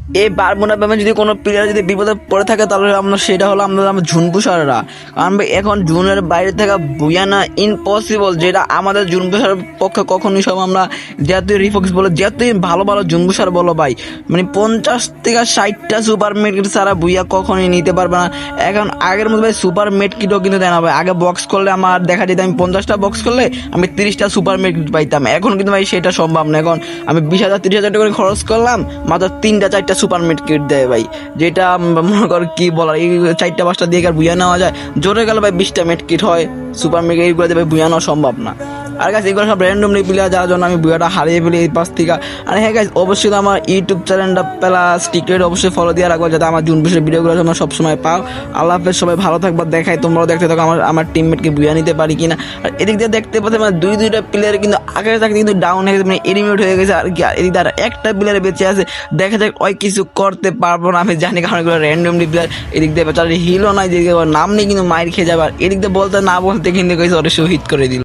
এই বারমুডা ব্যামে যদি কোনো প্লেয়ার যদি বিপদে পড়ে থাকে তাহলে আমরা সেটা হলো আমরা ঝুনপুষাররা। কারণ ভাই এখন জুনের বাইরে থাকা বুয়ানা ইম্পসিবল, যেটা আমাদের জুনপুষার পক্ষে কখনোই সব আমরা যতই রিফক্স বলো যতই ভালো ভালো জুনপুষার বলো ভাই, মানে 50 থেকে 60টা সুপার মেডকিট ছাড়া বুইয়া কখনোই নিতে পারবে না। এখন আগের মতো ভাই সুপার মেডকিটও কিন্তু দেয় না ভাই। আগে বক্স করলে আমার দেখা যেত আমি 50টা বক্স করলে আমি 30টা সুপার মেডকিট পাইতাম। এখন কিন্তু ভাই সেটা সম্ভব না। এখন আমি 20,000 30,000 টাকা করে খরচ করলাম, মাত্র 3টা 4টা সুপার মেড কিট দেয় ভাই, যেটা মনে কর কি বলার, এই 4টা 5টা দিয়ে আর বুয়া নেওয়া যায়? জোরে গেলে ভাই 20টা মেড কিট হয়, সুপার মেড এইগুলো দিয়ে ভাই বুয়া নেওয়া সম্ভব না। আর গাছ এগুলো সব র্যান্ডমলি প্লেয়ার, যার জন্য আমি বুয়াটা হারিয়ে ফেলি এই পাশ থেকে। আর হ্যাঁ গাছ অবশ্যই আমার ইউটিউব চ্যানেলটা প্লাস টিকটক অবশ্যই ফলো দিয়ে রাখবো, যাতে আমার জুন বিষয়ের ভিডিওগুলো তোমরা সবসময় পাও। আল্লাহ হাফেজ, সবাই ভালো থাকবা। দেখাই তোমরাও দেখতে থাকো আমার টিমমেটকে বুয়া নিতে পারি কিনা। আর এদিক দিয়ে দেখতে পাচ্ছি মানে দুইটা প্লেয়ার কিন্তু আগের থাকতে কিন্তু ডাউন হয়ে গেছে, মানে এলিমিনেট হয়ে গেছে। আর কি এদিক দিয়ে একটা প্লেয়ার বেঁচে আছে, দেখা যাক ওই কিছু করতে পারবো না আমি জানি, কারণ এগুলো র্যান্ডমলি প্লেয়ার। এদিক দিয়ে বেচারি হিলও নাই, যে নাম নেই কিন্তু মাইর খেয়ে যাবে। আর এদিক দিয়ে বলতে না বলতে কিন্তু ওরা শহীদ করে দিল।